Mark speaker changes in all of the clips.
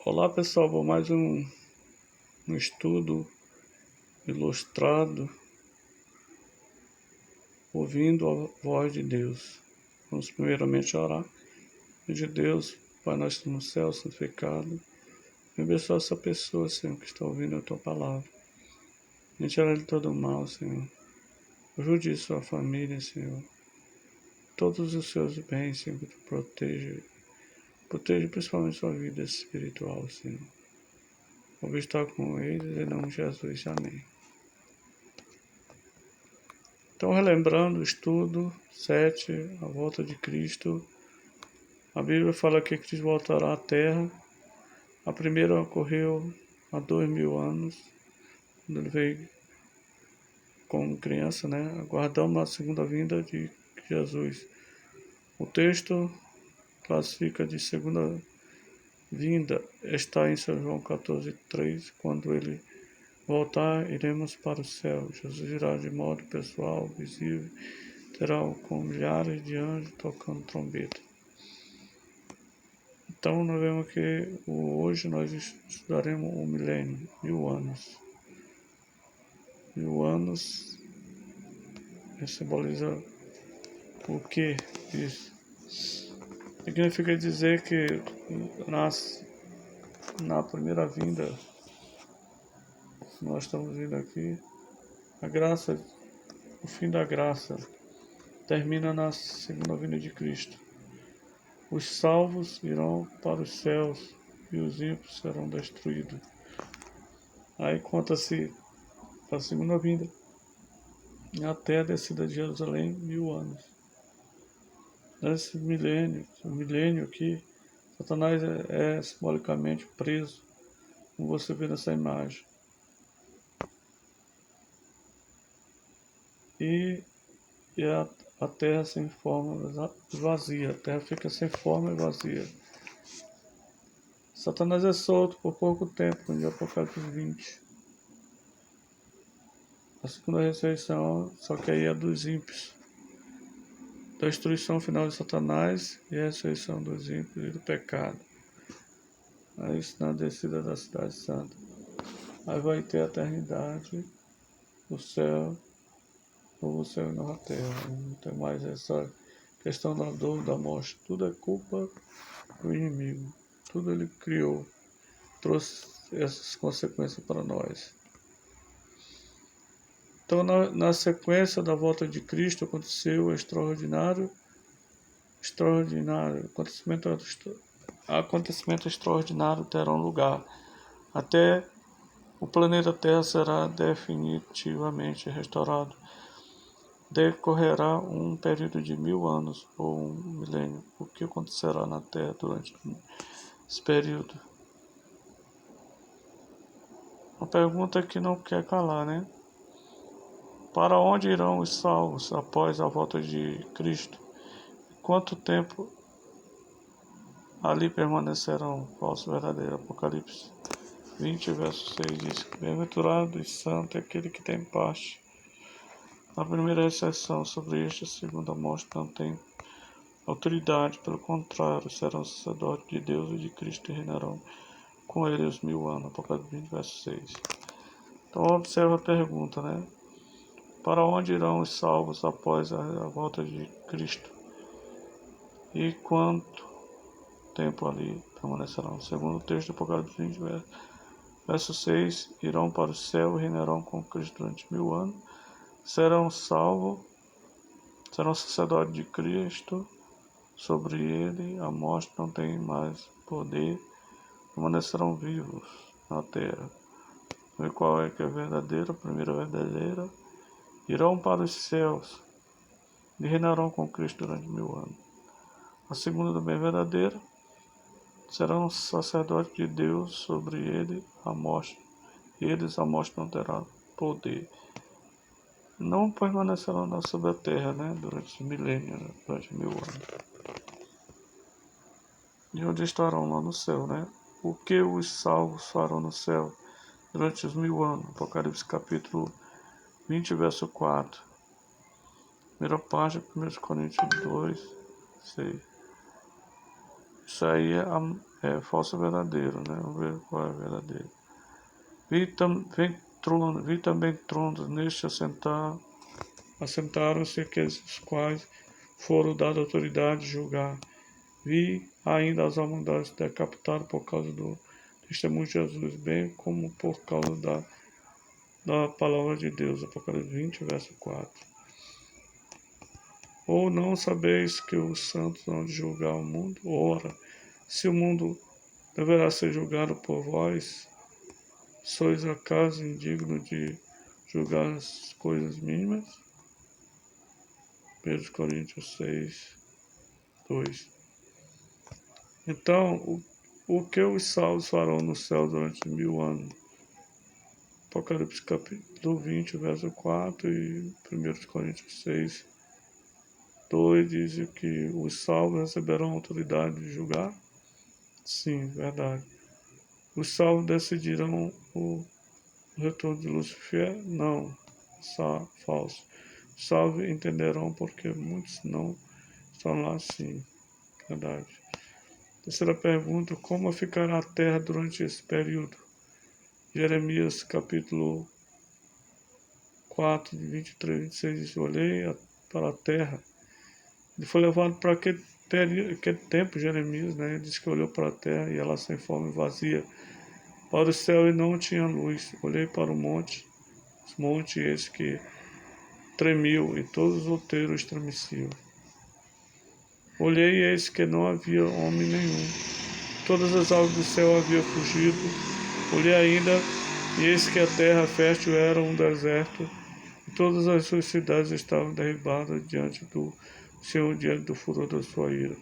Speaker 1: Olá pessoal, vou mais um estudo ilustrado, ouvindo a voz de Deus. Vamos primeiramente orar. De Deus, Pai nosso no céu, santificado. Abençoa essa pessoa, Senhor, que está ouvindo a Tua palavra. Me tira de todo mal, Senhor. Ajude sua família, Senhor. Todos os seus bens, Senhor, que Tu proteja. Proteja principalmente sua vida espiritual, Senhor. Vou estar com eles, em nome de Jesus. Amém. Então, relembrando o estudo 7, a volta de Cristo, a Bíblia fala que Cristo voltará à Terra. A primeira ocorreu há 2000 anos, quando ele veio como criança, né? Aguardamos a segunda vinda de Jesus. O texto classifica de segunda vinda, está em São João 14:3, quando ele voltar, iremos para o céu. Jesus irá de modo pessoal, visível, terá com milhares de anjos tocando trombeta. Então, nós vemos que hoje nós estudaremos o milênio, 1000 anos. 1000 anos simboliza o que isso? Significa dizer que na primeira vinda, nós estamos vendo aqui, a graça, o fim da graça, termina na segunda vinda de Cristo. Os salvos irão para os céus e os ímpios serão destruídos. Aí conta-se a segunda vinda até a descida de Jerusalém, 1000 anos. Nesse milênio aqui, Satanás é simbolicamente preso, como você vê nessa imagem. E a terra sem forma, vazia. A terra fica sem forma e vazia. Satanás é solto por pouco tempo, em Apocalipse 20. A segunda ressurreição, só que aí é dos ímpios. Destruição final de Satanás e a ressurreição dos ímpios e do pecado. Aí isso na descida da cidade santa. Aí vai ter a eternidade, o céu, novo céu e nova terra. Não tem mais essa questão da dor, da morte. Tudo é culpa do inimigo. Tudo ele criou. Trouxe essas consequências para nós. Então, na sequência da volta de Cristo, aconteceu o extraordinário acontecimento extraordinário terão lugar. Até o planeta Terra será definitivamente restaurado. Decorrerá um período de 1000 anos ou um milênio. O que acontecerá na Terra durante esse período? Uma pergunta que não quer calar, né? Para onde irão os salvos após a volta de Cristo? Quanto tempo ali permanecerão? Falso verdadeiro. Apocalipse 20, verso 6 diz: Bem-aventurado e santo é aquele que tem parte. Na primeira exceção sobre este, a segunda morte não tem autoridade, pelo contrário, serão sacerdotes de Deus e de Cristo e reinarão com ele os 1000 anos. Apocalipse 20, verso 6. Então observa a pergunta, né? Para onde irão os salvos após a volta de Cristo? E quanto tempo ali permanecerão? Segundo o texto do Apocalipse 20, verso 6, irão para o céu e reinarão com Cristo durante 1000 anos. Serão salvos, serão sacerdotes de Cristo. Sobre ele a morte não tem mais poder, permanecerão vivos na terra. E qual é que é verdadeira, a primeira verdadeira? Irão para os céus e reinarão com Cristo durante 1000 anos. A segunda também é verdadeira, serão sacerdotes de Deus, sobre ele a morte, eles a morte não terá poder. Não permanecerão sobre a terra, né, durante milênios, né, durante 1000 anos. E onde estarão? Lá no céu, né? O que os salvos farão no céu durante os 1000 anos? Apocalipse capítulo 20, verso 4. Primeira parte, 1 Coríntios 2, 6. Isso aí é falso verdadeiro, né? Vamos ver qual é verdadeiro. Vi também tronos neste assentaram-se aqueles os quais foram dados autoridade de julgar. Vi ainda as humanidades decapitadas por causa do testemunho de Jesus, bem como por causa da palavra de Deus. Apocalipse 20, verso 4. Ou não sabeis que os santos hão de julgar o mundo? Ora, se o mundo deverá ser julgado por vós, sois acaso indigno de julgar as coisas mínimas? 1 Coríntios 6, 2. Então, o que os salvos farão no céu durante 1000 anos? Apocalipse capítulo 20, verso 4 e 1 Coríntios 6, 2 diz que os salvos receberão autoridade de julgar? Sim, verdade. Os salvos decidirão o retorno de Lúcifer? Não, falso. Os salvos entenderão porque muitos não estão lá, sim, verdade. Terceira pergunta, como ficará a terra durante esse período? Jeremias capítulo 4, de 23 e 26 diz, olhei para a terra. Ele foi levado para aquele tempo, Jeremias, né? Ele disse que olhou para a terra e ela sem forma e vazia. Para o céu e não tinha luz. Olhei para os montes, eis que tremiam, e todos os outeiros estremeciam. Olhei e eis que não havia homem nenhum. Todas as aves do céu haviam fugido. Olhei ainda, e eis que a terra fértil era um deserto, e todas as suas cidades estavam derribadas diante do Senhor, diante do furor da sua ira.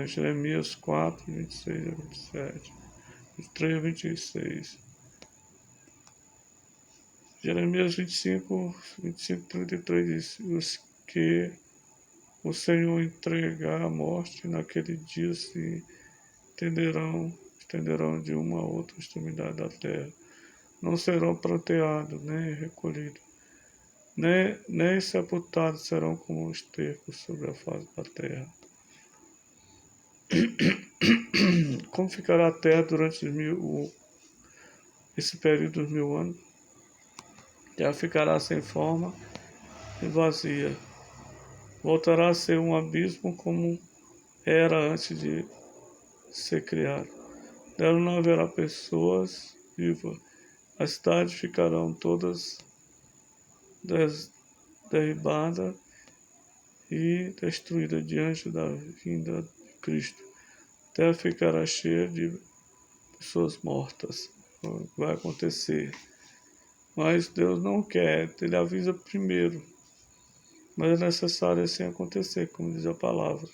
Speaker 1: Jeremias 4, 26 a 27, 23 a 26. Jeremias 25, 33 diz, os que o Senhor entregar à morte, naquele dia se estenderão de uma a outra extremidade da terra. Não serão planteados, nem recolhidos, nem sepultados serão como os estercos sobre a face da terra. Como ficará a terra durante esse período dos 1000 anos? A terra ficará sem forma e vazia. Voltará a ser um abismo como era antes de ser criado. Nela não haverá pessoas vivas. As cidades ficarão todas derribadas e destruídas diante da vinda de Cristo. A terra ficará cheia de pessoas mortas. Vai acontecer. Mas Deus não quer, Ele avisa primeiro. Mas é necessário assim acontecer, como diz a palavra.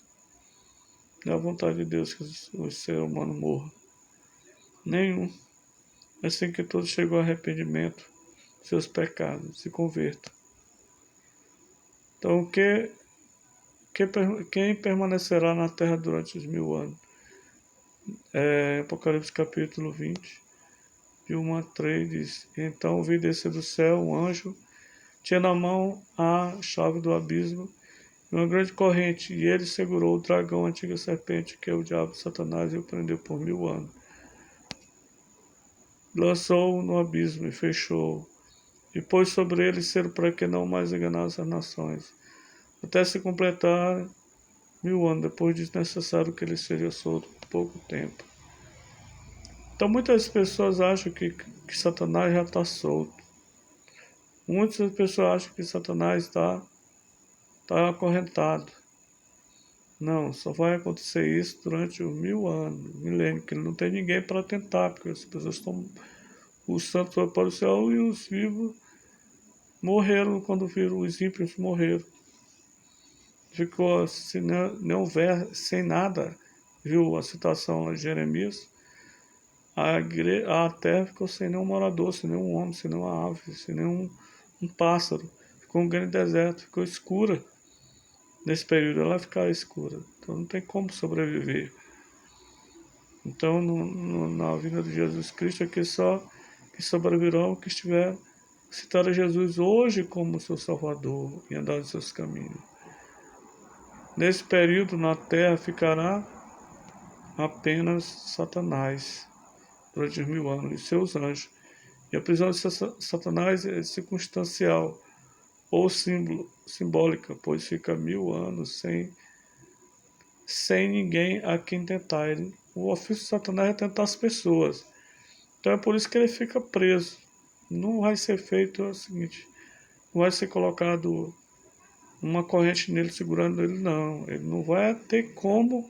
Speaker 1: Não é a vontade de Deus que o ser humano morra. Nenhum. Assim que todos chegam ao arrependimento de seus pecados, se convertam. Então, quem permanecerá na terra durante os 1000 anos? Apocalipse capítulo 20, de 1 a 3, diz, então vi descer do céu um anjo, tinha na mão a chave do abismo e uma grande corrente, e ele segurou o dragão, a antiga serpente, que é o diabo Satanás, e o prendeu por 1000 anos. Lançou-o no abismo e fechou-o, e pôs sobre ele selo para que não mais enganasse as nações, até se completar 1000 anos. Depois disso, necessário que ele seja solto por pouco tempo. Então, muitas pessoas acham que Satanás já está solto. Muitas pessoas acham que Satanás está acorrentado. Não, só vai acontecer isso durante os 1000 anos, milênio, que não tem ninguém para tentar, porque as pessoas estão. Os santos foram para o céu e os vivos morreram quando viram, os ímpios morreram. Ficou sem nada, viu a citação lá de Jeremias? A terra ficou sem nenhum morador, sem nenhum homem, sem nenhuma ave, sem nenhum pássaro. Ficou um grande deserto, ficou escura. Nesse período ela vai ficar escura. Então não tem como sobreviver. Então na vida de Jesus Cristo é que só que sobreviverão que estiver citar a Jesus hoje como seu Salvador e andar em seus caminhos. Nesse período na terra ficará apenas Satanás durante os 1000 anos e seus anjos. E a prisão de Satanás é circunstancial ou simbólica, pois fica 1000 anos sem ninguém a quem tentar. O ofício de Satanás é tentar as pessoas. Então é por isso que ele fica preso. Não vai ser feito o seguinte, não vai ser colocado uma corrente nele segurando ele, não. Ele não vai ter como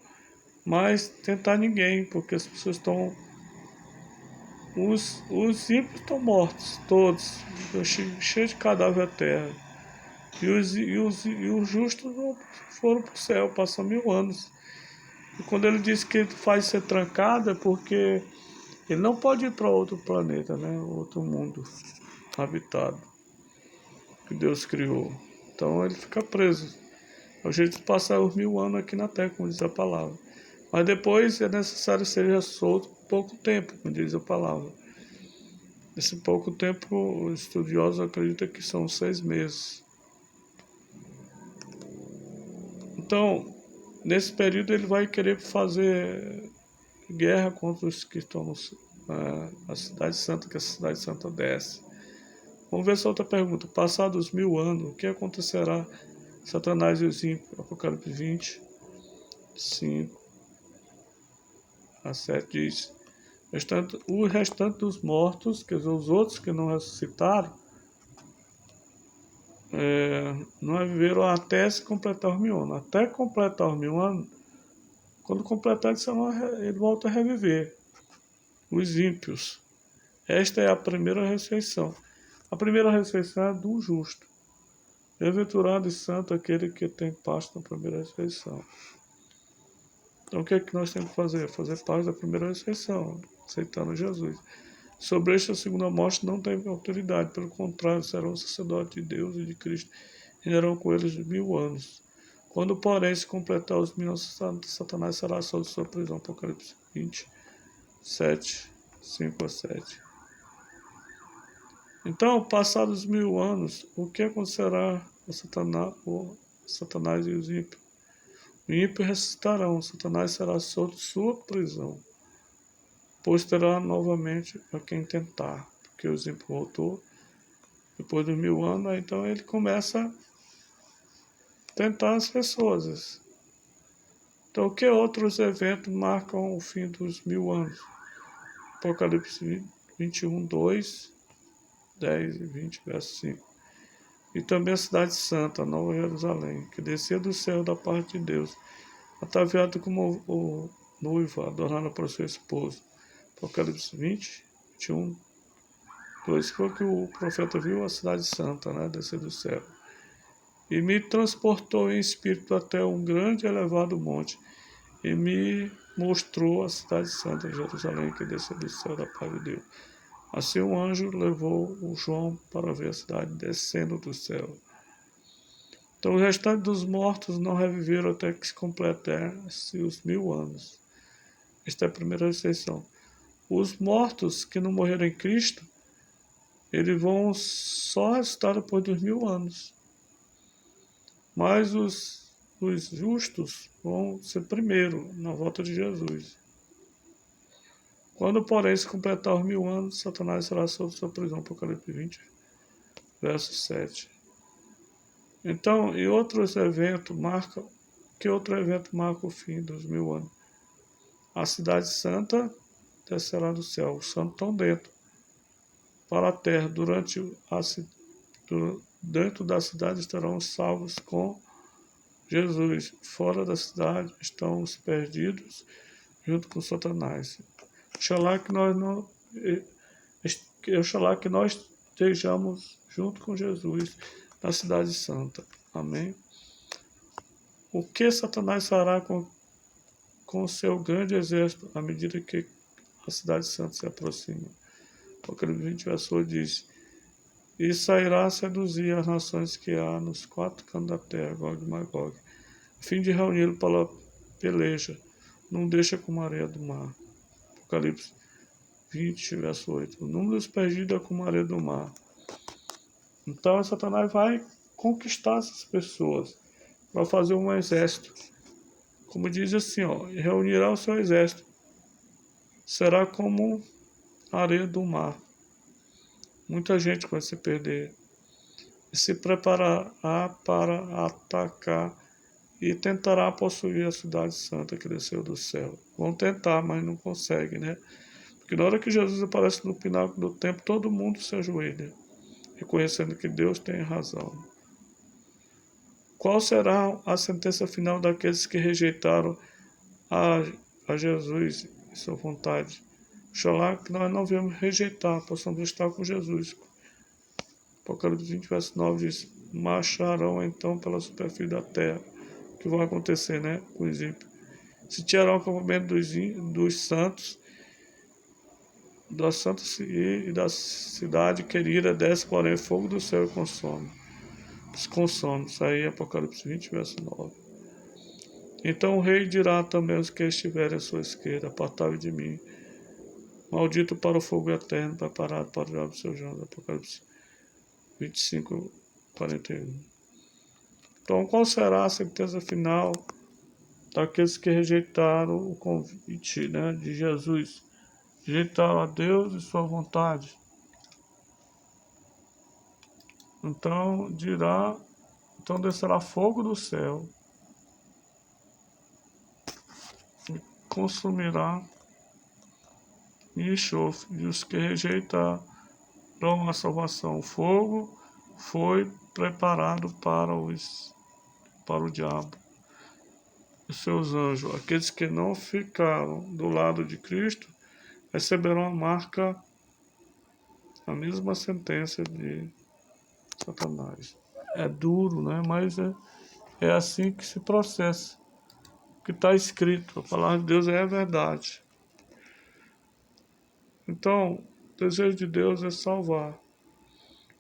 Speaker 1: mais tentar ninguém, porque as pessoas estão. Os ímpios estão mortos, todos, cheios de cadáver à terra. E os justos foram para o céu, passam 1000 anos. E quando ele diz que ele faz ser trancado, é porque ele não pode ir para outro planeta, né? Outro mundo habitado que Deus criou. Então ele fica preso. É o jeito de passar os 1000 anos aqui na Terra, como diz a palavra. Mas depois é necessário que seja solto por pouco tempo, como diz a palavra. Esse pouco tempo, os estudiosos acreditam que são 6 meses. Então, nesse período ele vai querer fazer guerra contra os que estão na Cidade Santa, que a Cidade Santa desce. Vamos ver essa outra pergunta. Passados os 1000 anos, o que acontecerá? Satanás e os ímpios. Apocalipse 20, 5 a 7 diz: o restante dos mortos, quer dizer, os outros que não ressuscitaram, não viveram até se completar os 1000 anos. Até completar os 1000 anos, quando completar, ele volta a reviver. Os ímpios. Esta é a primeira ressurreição. A primeira ressurreição é do justo. Bem-aventurado e santo aquele que tem parte na primeira ressurreição. Então o que é que nós temos que fazer? Fazer parte da primeira ressurreição, aceitando Jesus. Sobre esta segunda morte não tem autoridade, pelo contrário, serão sacerdotes de Deus e de Cristo, e reinarão com eles 1000 anos. Quando, porém, se completar os 1000 anos, Satanás será solto de sua prisão. Apocalipse 20, 7, 5 a 7. Então, passados os 1000 anos, o que acontecerá a Satanás e os ímpios? Os ímpios ressuscitarão, Satanás será solto de sua prisão, pois terá novamente a quem tentar, porque os ímpios voltou depois dos 1000 anos, então ele começa a tentar as pessoas. Então, que outros eventos marcam o fim dos 1000 anos? Apocalipse 21, 2, 10 e 20, verso 5. E também a cidade santa, Nova Jerusalém, que descia do céu da parte de Deus, ataviada como o noiva, adornada por seu esposo. Apocalipse 20, 21, 2. Foi que o profeta viu a cidade santa, né, descer do céu. E me transportou em espírito até um grande e elevado monte, e me mostrou a cidade santa, Jerusalém, que desceu do céu da parte de Deus. Assim um anjo levou o João para ver a cidade descendo do céu. Então, o restante dos mortos não reviveram até que se completasse os 1000 anos. Esta é a primeira ressurreição. Os mortos que não morreram em Cristo, eles vão só ressuscitar depois dos 1000 anos. Mas os justos vão ser primeiro, na volta de Jesus. Quando, porém, se completar os 1000 anos, Satanás será solto de sua prisão. Apocalipse 20, verso 7. Então, e outros eventos marcam. Que outro evento marca o fim dos 1000 anos? A cidade santa descerá do céu. Os santos estão para a terra. Dentro da cidade estarão os salvos com Jesus. Fora da cidade estão os perdidos, junto com Satanás. Oxalá que nós não. Oxalá que nós estejamos junto com Jesus na cidade santa. Amém? O que Satanás fará com o seu grande exército à medida que a cidade santa se aproxima? Apocalipse 20, verso 8 diz: E sairá a seduzir as nações que há nos 4 cantos da terra, Gog e Magog, a fim de reuni-lo para a peleja. Não deixa como a areia do mar. Apocalipse 20, verso 8. O número dos perdidos é como a areia do mar. Então, Satanás vai conquistar essas pessoas, vai fazer um exército como diz assim, ó, e reunirá o seu exército. Será como a areia do mar. Muita gente vai se perder. E se preparará para atacar e tentará possuir a cidade santa que desceu do céu. Vão tentar, mas não conseguem, né? Porque na hora que Jesus aparece no pináculo do templo, todo mundo se ajoelha, reconhecendo que Deus tem razão. Qual será a sentença final daqueles que rejeitaram a, a Jesus e sua vontade? Oxalá que nós não viemos rejeitar, possamos estar com Jesus. Apocalipse 20, verso 9 diz: marcharão então pela superfície da terra. O que vai acontecer, né? Com os ímpios. Se tirarão o acampamento dos santos, e da cidade querida, desce, porém, fogo do céu e consome. Se consome. Isso aí é Apocalipse 20, verso 9. Então o rei dirá também aos que estiverem à sua esquerda: apartai-vos de mim, maldito para o fogo eterno, preparado para o diabo dos seus anjos. Apocalipse 25, 41. Então, qual será a sentença final daqueles que rejeitaram o convite, né, de Jesus? Rejeitaram a Deus e sua vontade. Então descerá fogo do céu e consumirá e enxofre, e os que rejeitaram a salvação. O fogo foi preparado para o diabo e seus anjos. Aqueles que não ficaram do lado de Cristo receberão a mesma sentença de Satanás. É duro, né? Mas é assim que se processa. O que está escrito, a palavra de Deus é a verdade. Então, o desejo de Deus é salvar.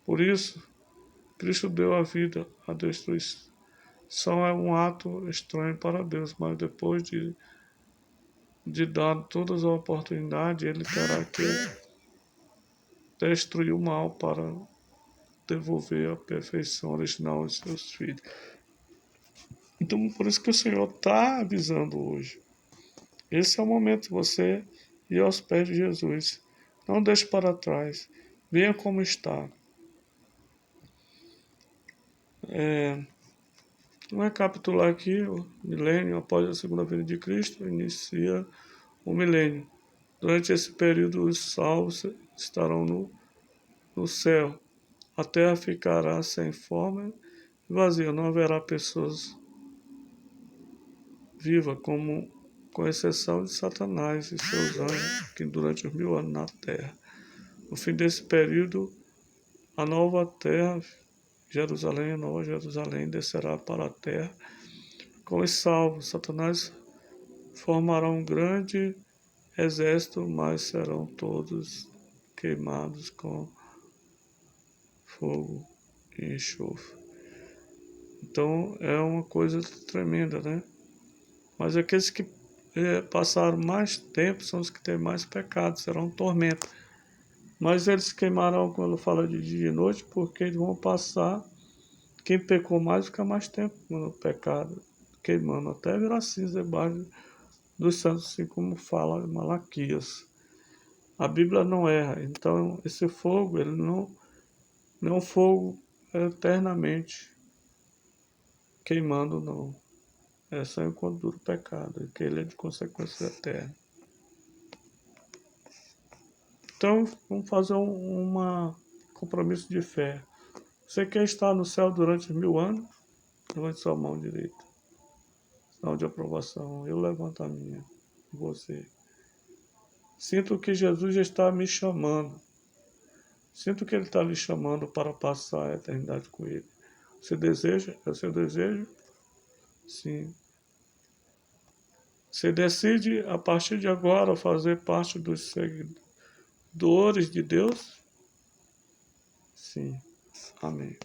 Speaker 1: Por isso, Cristo deu a vida. A destruição é um ato estranho para Deus, mas depois de dar todas as oportunidades, Ele terá que destruir o mal para devolver a perfeição original aos seus filhos. Então, por isso que o Senhor está avisando hoje. Esse é o momento de você ir aos pés de Jesus. Não deixe para trás. Venha como está. Vamos recapitular aqui: o milênio após a segunda vinda de Cristo inicia o milênio. Durante esse período, os salvos estarão no céu. A terra ficará sem forma e vazia. Não haverá pessoas vivas, com exceção de Satanás e seus anjos, que durante os 1000 anos na terra. No fim desse período, a nova terra, Jerusalém, a nova Jerusalém, descerá para a terra com os salvos. Satanás formará um grande exército, mas serão todos queimados com fogo e enxofre. Então é uma coisa tremenda, né? Mas aqueles que passaram mais tempo são os que têm mais pecados, serão um tormento. Mas eles queimarão, quando fala de dia e noite, porque eles vão passar. Quem pecou mais fica mais tempo no pecado, queimando até virar cinza debaixo dos santos, assim como fala Malaquias. A Bíblia não erra. Então esse fogo, ele não é um fogo eternamente queimando, não. É só enquanto dura o pecado, que ele é de consequência eterna. Então, vamos fazer um compromisso de fé. Você quer estar no céu durante 1000 anos? Levante sua mão direita. Sinal de aprovação. Eu levanto a minha. Você. Sinto que Jesus está me chamando. Sinto que Ele está lhe chamando para passar a eternidade com Ele. Você deseja? É o seu desejo? Sim. Você decide, a partir de agora, fazer parte dos seguidores de Deus? Sim. Amém.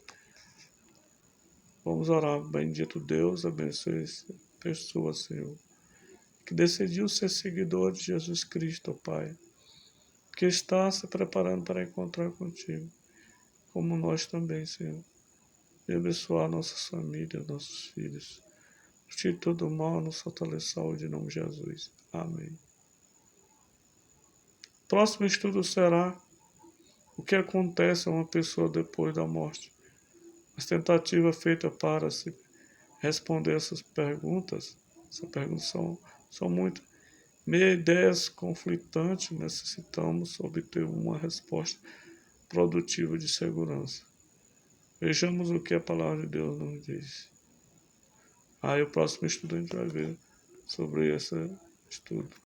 Speaker 1: Vamos orar. Bendito Deus, abençoe essa pessoa, Senhor, que decidiu ser seguidor de Jesus Cristo, Pai, que está se preparando para encontrar contigo, como nós também, Senhor. E abençoar nossas famílias, nossos filhos. tire todo mal, nos fortaleça saúde em nome de Jesus. Amém. Próximo estudo será o que acontece a uma pessoa depois da morte. As tentativas feitas para se responder essas perguntas são muitas. Meia ideias conflitantes, necessitamos obter uma resposta produtiva de segurança. Vejamos o que a palavra de Deus nos diz. Aí o próximo estudo a gente vai ver sobre esse estudo.